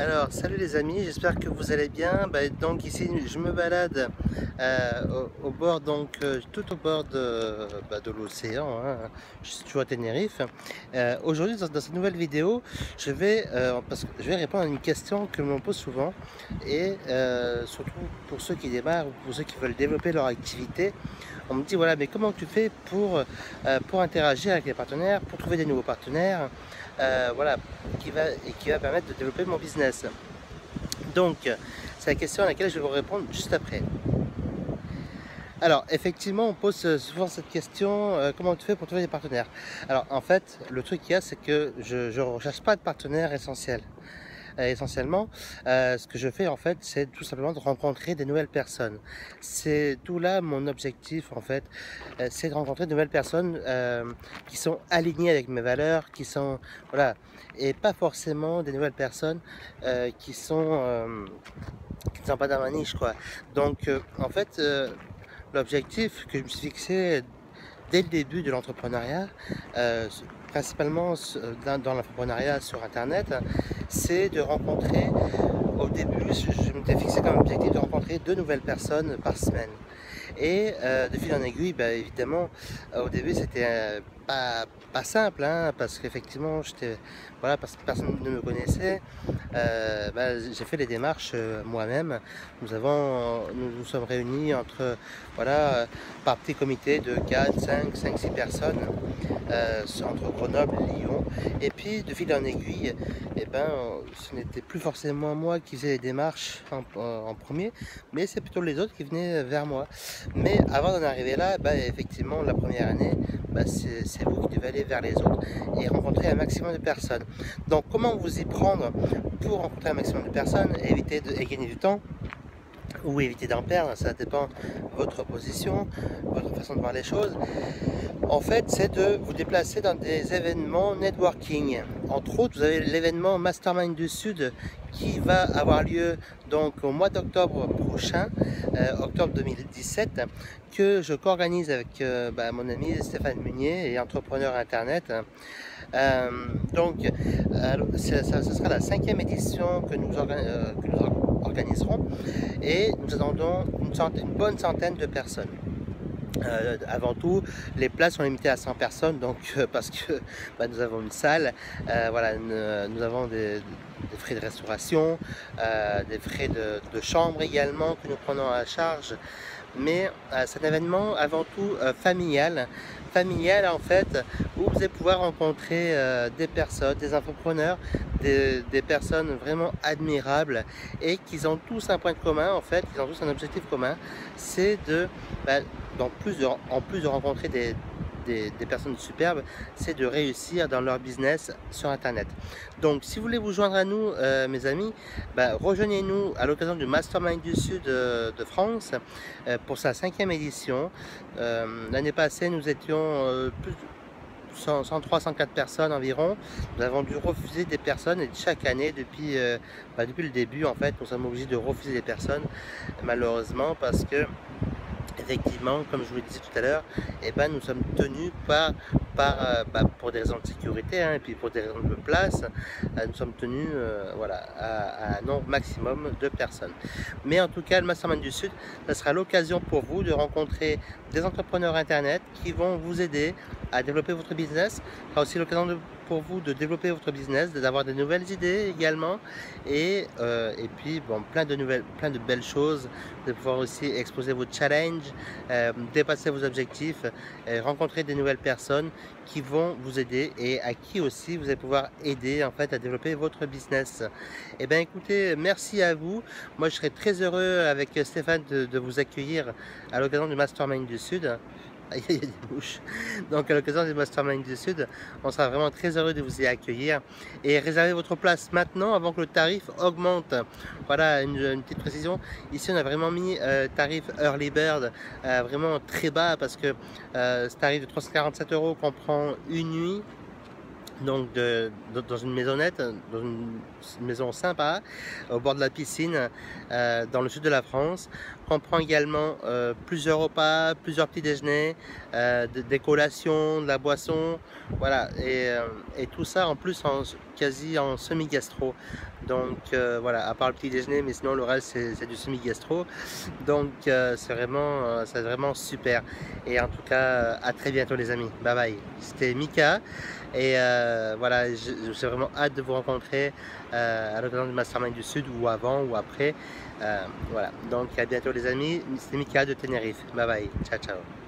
Alors, salut les amis, j'espère que vous allez bien. Donc ici, je me balade au bord, tout au bord de l'océan, hein. Je suis toujours à Tenerife. Aujourd'hui, dans cette nouvelle vidéo, parce que je vais répondre à une question que l'on me pose souvent, et surtout pour ceux qui démarrent ou pour ceux qui veulent développer leur activité. On me dit voilà, mais comment tu fais pour interagir avec les partenaires, pour trouver des nouveaux partenaires, voilà, qui va permettre de développer mon business. Donc, c'est la question à laquelle je vais vous répondre juste après. Alors, effectivement, on pose souvent cette question, comment tu fais pour trouver des partenaires? Alors, en fait, le truc qu'il y a, c'est que je ne recherche pas de partenaire essentiel. Essentiellement, ce que je fais, en fait, c'est tout simplement de rencontrer des nouvelles personnes. C'est tout là mon objectif, en fait, c'est de rencontrer de nouvelles personnes qui sont alignées avec mes valeurs, voilà, et pas forcément des nouvelles personnes qui ne sont pas dans ma niche, quoi. Donc, en fait, l'objectif que je me suis fixé dès le début de l'entrepreneuriat, principalement dans l'entrepreneuriat sur Internet, c'est de rencontrer, au début, je m'étais fixé comme objectif de rencontrer 2 nouvelles personnes par semaine. Et de fil en aiguille, évidemment, au début, c'était pas simple, hein, parce qu'effectivement, voilà, parce que personne ne me connaissait. J'ai fait les démarches moi-même. Nous sommes réunis voilà, par petits comités de 4, 5, 6 personnes entre Grenoble et Lyon. Et puis, de fil en aiguille, ce n'était plus forcément moi qui faisais les démarches en premier, mais c'est plutôt les autres qui venaient vers moi. Mais avant d'en arriver là, effectivement, la première année, c'est vous qui devez aller vers les autres et rencontrer un maximum de personnes. Donc, comment vous y prendre pour rencontrer un maximum de personnes et gagner du temps ou éviter d'en perdre? Ça dépend de votre position, votre façon de voir les choses. En fait, c'est de vous déplacer dans des événements networking. Entre autres, vous avez l'événement Mastermind du Sud qui va avoir lieu donc au mois d'octobre prochain, octobre 2017, que je co-organise avec mon ami Stéphane Munier et entrepreneur internet. Ce sera la 5e édition que nous organiserons, et nous attendons une bonne centaine de personnes. Avant tout, les places sont limitées à 100 personnes, donc parce que nous avons une salle, voilà, nous avons des frais de restauration, des frais de chambre également que nous prenons à charge. Mais c'est un événement avant tout familial en fait, où vous allez pouvoir rencontrer des personnes, des entrepreneurs, des personnes vraiment admirables, et qui ont tous un point commun, en fait, ils ont tous un objectif commun, c'est en plus de rencontrer des personnes superbes, c'est de réussir dans leur business sur Internet. Donc, si vous voulez vous joindre à nous, mes amis, rejoignez-nous à l'occasion du Mastermind du Sud de France pour sa 5e édition. L'année passée, nous étions plus de 103-104 personnes environ. Nous avons dû refuser des personnes, et chaque année, depuis le début, en fait, nous sommes obligés de refuser des personnes, malheureusement, parce que effectivement, comme je vous le disais tout à l'heure, nous sommes tenus pour des raisons de sécurité, hein, et puis pour des raisons de place, nous sommes tenus voilà, à un nombre maximum de personnes. Mais en tout cas, le Mastermind du Sud, ça sera l'occasion pour vous de rencontrer des entrepreneurs Internet qui vont vous aider à développer votre business. Ce sera aussi l'occasion pour vous de développer votre business, d'avoir de nouvelles idées également, et puis plein de belles choses, de pouvoir aussi exposer vos challenges, dépasser vos objectifs, rencontrer des nouvelles personnes qui vont vous aider, et à qui aussi vous allez pouvoir aider en fait à développer votre business. Et bien écoutez, merci à vous. Moi je serai très heureux avec Stéphane de vous accueillir à l'occasion du Mastermind du Sud. Il y a des mouches. Donc à l'occasion du Mastermind du Sud, on sera vraiment très heureux de vous y accueillir, et réservez votre place maintenant avant que le tarif augmente. Voilà une petite précision, ici on a vraiment mis tarif Early Bird vraiment très bas, parce que ce tarif de 347 € comprend une nuit, donc dans une maisonnette, dans une maison sympa, au bord de la piscine, dans le sud de la France. On prend également plusieurs repas, plusieurs petits déjeuners, des collations, de la boisson, voilà, et tout ça en plus quasi en semi-gastro. Donc voilà, à part le petit déjeuner, mais sinon le reste c'est du semi-gastro. Donc c'est vraiment super. Et en tout cas, à très bientôt les amis. Bye bye. C'était Mika. Et voilà, j'ai vraiment hâte de vous rencontrer à l'occasion du Mastermind du Sud, ou avant ou après. Voilà, donc à bientôt les amis. C'est Mika de Tenerife. Bye bye. Ciao ciao.